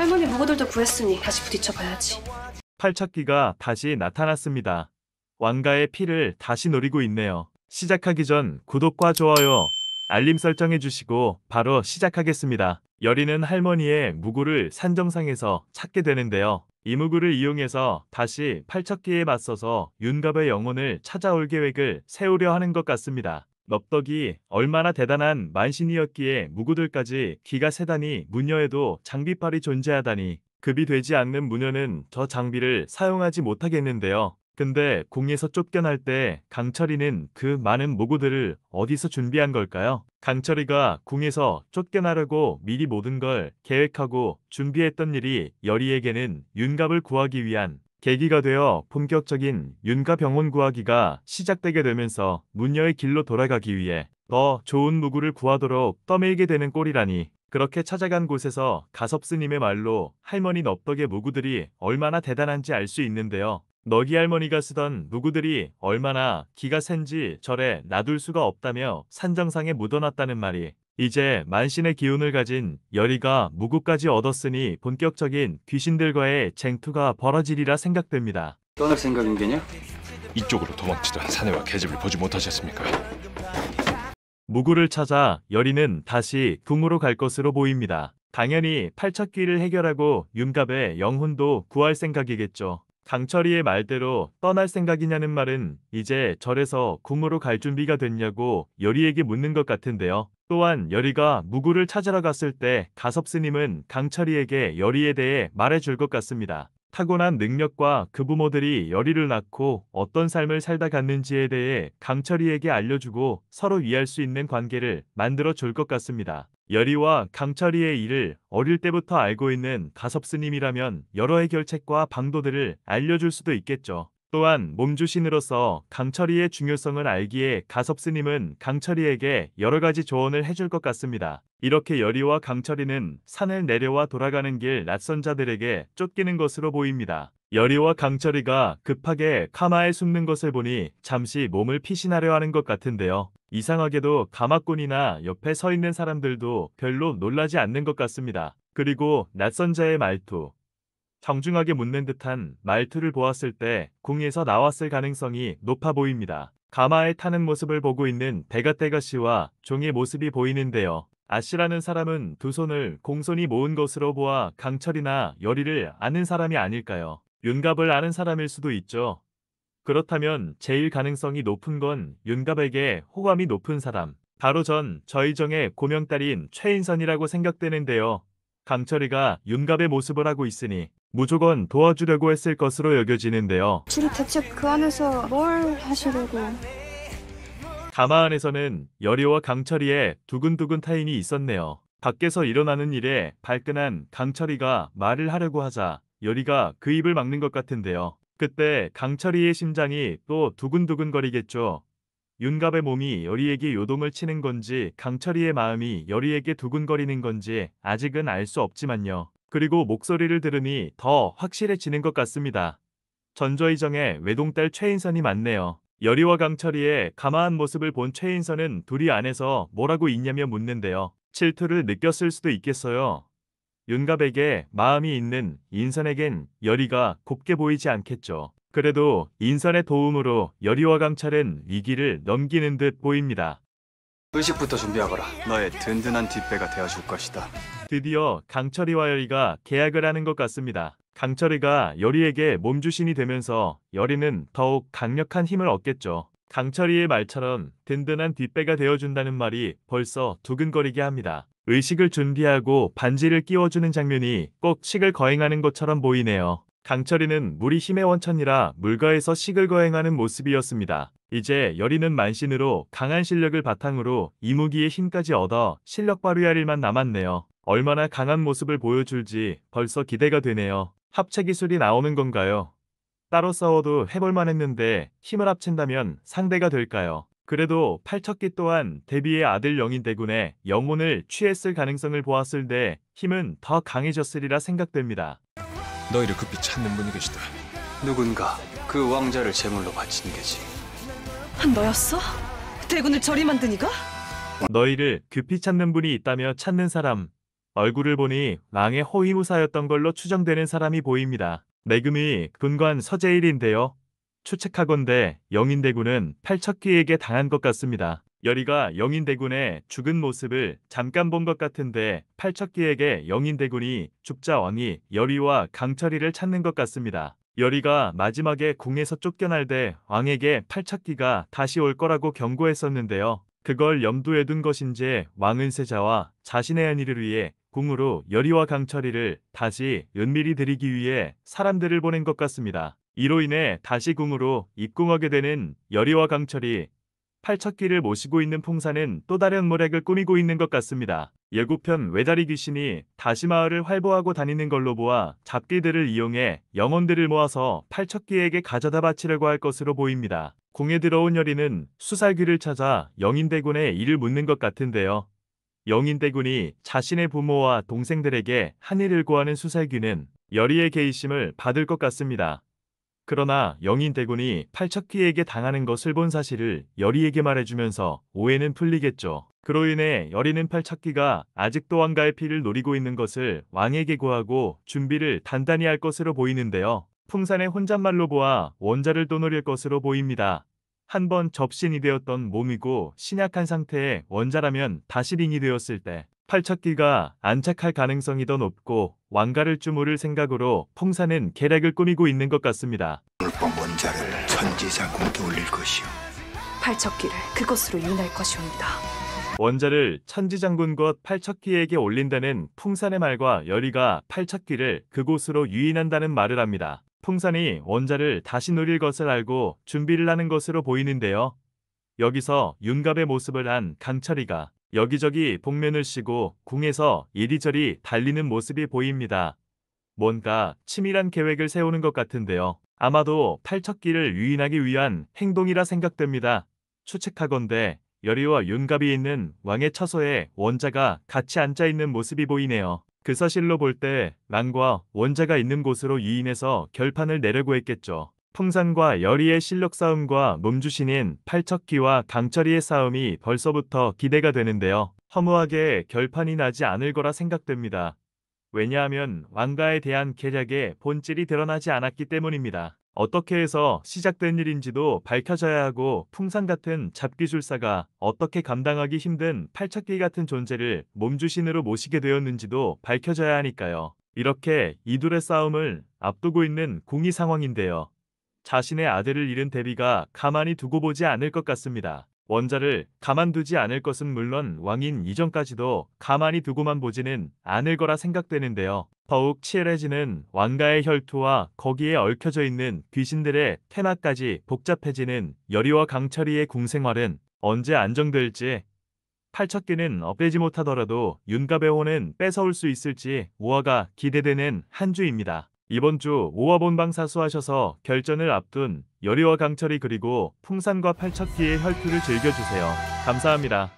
할머니 무고들도 구했으니 다시 부딪혀봐야지. 팔척기가 다시 나타났습니다. 왕가의 피를 다시 노리고 있네요. 시작하기 전 구독과 좋아요, 알림 설정해주시고 바로 시작하겠습니다. 여리는 할머니의 무구를 산정상에서 찾게 되는데요. 이 무구를 이용해서 다시 팔척기에 맞서서 윤갑의 영혼을 찾아올 계획을 세우려 하는 것 같습니다. 넙덕이 얼마나 대단한 만신이었기에 무구들까지 기가 세다니 무녀에도 장비빨이 존재하다니 급이 되지 않는 무녀는 저 장비를 사용하지 못하겠는데요. 근데 궁에서 쫓겨날 때 강철이는 그 많은 무구들을 어디서 준비한 걸까요? 강철이가 궁에서 쫓겨나려고 미리 모든 걸 계획하고 준비했던 일이 여리에게는 윤갑을 구하기 위한 계기가 되어 본격적인 윤갑 영혼 구하기가 시작되게 되면서 문녀의 길로 돌아가기 위해 더 좋은 무구를 구하도록 떠밀게 되는 꼴이라니. 그렇게 찾아간 곳에서 가섭스님의 말로 할머니 넙덕의 무구들이 얼마나 대단한지 알 수 있는데요. 너희 할머니가 쓰던 무구들이 얼마나 기가 센지 절에 놔둘 수가 없다며 산정상에 묻어놨다는 말이, 이제 만신의 기운을 가진 여리가 무구까지 얻었으니 본격적인 귀신들과의 쟁투가 벌어지리라 생각됩니다. 떠날 생각인 게냐? 이쪽으로 도망치던 사내와 계집을 보지 못하셨습니까? 무구를 찾아 여리는 다시 궁으로 갈 것으로 보입니다. 당연히 팔척기를 해결하고 윤갑의 영혼도 구할 생각이겠죠. 강철이의 말대로 떠날 생각이냐는 말은 이제 절에서 궁으로 갈 준비가 됐냐고 여리에게 묻는 것 같은데요. 또한 여리가 무구를 찾으러 갔을 때 가섭스님은 강철이에게 여리에 대해 말해줄 것 같습니다. 타고난 능력과 그 부모들이 여리를 낳고 어떤 삶을 살다 갔는지에 대해 강철이에게 알려주고 서로 이해할 수 있는 관계를 만들어 줄 것 같습니다. 여리와 강철이의 일을 어릴 때부터 알고 있는 가섭스님이라면 여러 해결책과 방도들을 알려줄 수도 있겠죠. 또한 몸주신으로서 강철이의 중요성을 알기에 가섭스님은 강철이에게 여러 가지 조언을 해줄 것 같습니다. 이렇게 여리와 강철이는 산을 내려와 돌아가는 길 낯선 자들에게 쫓기는 것으로 보입니다. 여리와 강철이가 급하게 카마에 숨는 것을 보니 잠시 몸을 피신하려 하는 것 같은데요. 이상하게도 가마꾼이나 옆에 서 있는 사람들도 별로 놀라지 않는 것 같습니다. 그리고 낯선 자의 말투, 정중하게 묻는 듯한 말투를 보았을 때 궁에서 나왔을 가능성이 높아 보입니다. 가마에 타는 모습을 보고 있는 대가대가 씨와 종의 모습이 보이는데요. 아씨라는 사람은 두 손을 공손히 모은 것으로 보아 강철이나 여리를 아는 사람이 아닐까요? 윤갑을 아는 사람일 수도 있죠. 그렇다면 제일 가능성이 높은 건 윤갑에게 호감이 높은 사람, 바로 전 저희정의 고명딸인 최인선이라고 생각되는데요. 강철이가 윤갑의 모습을 하고 있으니 무조건 도와주려고 했을 것으로 여겨지는데요. 둘이 대체 그 안에서 뭘 하시려고? 가마 안에서는 여리와 강철이의 두근두근 타임이 있었네요. 밖에서 일어나는 일에 발끈한 강철이가 말을 하려고 하자 여리가 그 입을 막는 것 같은데요. 그때 강철이의 심장이 또 두근두근거리겠죠. 윤갑의 몸이 여리에게 요동을 치는 건지 강철이의 마음이 여리에게 두근거리는 건지 아직은 알 수 없지만요. 그리고 목소리를 들으니 더 확실해지는 것 같습니다. 전저희정의 외동딸 최인선이 맞네요. 여리와 강철이의 가마한 모습을 본 최인선은 둘이 안에서 뭐라고 있냐며 묻는데요. 질투를 느꼈을 수도 있겠어요. 윤갑에게 마음이 있는 인선에겐 여리가 곱게 보이지 않겠죠. 그래도 인선의 도움으로 여리와 강철은 위기를 넘기는 듯 보입니다. 의식부터 준비하거라. 너의 든든한 뒷배가 되어줄 것이다. 드디어 강철이와 여리가 계약을 하는 것 같습니다. 강철이가 여리에게 몸주신이 되면서 여리는 더욱 강력한 힘을 얻겠죠. 강철이의 말처럼 든든한 뒷배가 되어준다는 말이 벌써 두근거리게 합니다. 의식을 준비하고 반지를 끼워주는 장면이 꼭 식을 거행하는 것처럼 보이네요. 강철이는 물이 힘의 원천이라 물가에서 식을 거행하는 모습이었습니다. 이제 여리는 만신으로 강한 실력을 바탕으로 이무기의 힘까지 얻어 실력 발휘할 일만 남았네요. 얼마나 강한 모습을 보여줄지 벌써 기대가 되네요. 합체 기술이 나오는 건가요? 따로 싸워도 해볼만 했는데 힘을 합친다면 상대가 될까요? 그래도 팔척기 또한 대비의 아들 영인대군의 영혼을 취했을 가능성을 보았을 때 힘은 더 강해졌으리라 생각됩니다. 너희를 급히 찾는 분이 계시다. 누군가 그 왕자를 제물로 바친 게지. 너였어? 대군을 저리 만드니가? 너희를 급히 찾는 분이 있다며 찾는 사람, 얼굴을 보니 왕의 호위무사였던 걸로 추정되는 사람이 보입니다. 내금이 군관 서재일인데요. 추측하건대 영인대군은 팔척귀에게 당한 것 같습니다. 여리가 영인대군의 죽은 모습을 잠깐 본 것 같은데 팔척귀에게 영인대군이 죽자 왕이 여리와 강철이를 찾는 것 같습니다. 여리가 마지막에 궁에서 쫓겨날 때 왕에게 팔척귀가 다시 올 거라고 경고했었는데요. 그걸 염두에 둔 것인지 왕은 세자와 자신의 안위를 위해 궁으로 여리와 강철이를 다시 은밀히 들이기 위해 사람들을 보낸 것 같습니다. 이로 인해 다시 궁으로 입궁하게 되는 여리와 강철이 팔척귀를 모시고 있는 풍사는 또 다른 모략을 꾸미고 있는 것 같습니다. 예고편 외다리 귀신이 다시 마을을 활보하고 다니는 걸로 보아 잡귀들을 이용해 영혼들을 모아서 팔척귀에게 가져다 바치려고 할 것으로 보입니다. 궁에 들어온 여리는 수살귀를 찾아 영인대군의 일을 묻는 것 같은데요. 영인대군이 자신의 부모와 동생들에게 한일을 구하는 수살귀는 여리의 계의심을 받을 것 같습니다. 그러나 영인대군이 팔척귀에게 당하는 것을 본 사실을 여리에게 말해주면서 오해는 풀리겠죠. 그로 인해 여리는 팔척귀가 아직도 왕가의 피를 노리고 있는 것을 왕에게 구하고 준비를 단단히 할 것으로 보이는데요. 풍산의 혼잣말로 보아 원자를 또 노릴 것으로 보입니다. 한번 접신이 되었던 몸이고 신약한 상태의 원자라면 다시 링이 되었을 때 팔척귀가 안착할 가능성이 더 높고 왕가를 주무를 생각으로 풍사는 계략을 꾸미고 있는 것 같습니다. 오늘 밤 원자를 천지장군께 올릴 것이오. 팔척기를 그것으로 유인할 것이옵니다. 원자를 천지장군 곧 팔척귀에게 올린다는 풍산의 말과 여리가 팔척귀를 그곳으로 유인한다는 말을 합니다. 풍산이 원자를 다시 노릴 것을 알고 준비를 하는 것으로 보이는데요. 여기서 윤갑의 모습을 한 강철이가 여기저기 복면을 씌고 궁에서 이리저리 달리는 모습이 보입니다. 뭔가 치밀한 계획을 세우는 것 같은데요. 아마도 팔척귀를 유인하기 위한 행동이라 생각됩니다. 추측하건대 여리와 윤갑이 있는 왕의 처소에 원자가 같이 앉아있는 모습이 보이네요. 그 사실로 볼 때 왕과 원자가 있는 곳으로 유인해서 결판을 내려고 했겠죠. 풍산과 여리의 실력 싸움과 몸주신인 팔척귀와 강철이의 싸움이 벌써부터 기대가 되는데요. 허무하게 결판이 나지 않을 거라 생각됩니다. 왜냐하면 왕가에 대한 계략의 본질이 드러나지 않았기 때문입니다. 어떻게 해서 시작된 일인지도 밝혀져야 하고 풍산 같은 잡기술사가 어떻게 감당하기 힘든 팔척귀 같은 존재를 몸주신으로 모시게 되었는지도 밝혀져야 하니까요. 이렇게 이둘의 싸움을 앞두고 있는 궁이 상황인데요. 자신의 아들을 잃은 대비가 가만히 두고 보지 않을 것 같습니다. 원자를 가만두지 않을 것은 물론 왕인 이전까지도 가만히 두고만 보지는 않을 거라 생각되는데요. 더욱 치열해지는 왕가의 혈투와 거기에 얽혀져 있는 귀신들의 테마까지 복잡해지는 여리와 강철이의 궁생활은 언제 안정될지, 팔척귀는 업되지 못하더라도 윤갑의 혼은 뺏어올 수 있을지 우화가 기대되는 한 주입니다. 이번 주 5화 본방 사수하셔서 결전을 앞둔 여리와 강철이 그리고 풍산과 팔척귀의 혈투를 즐겨주세요. 감사합니다.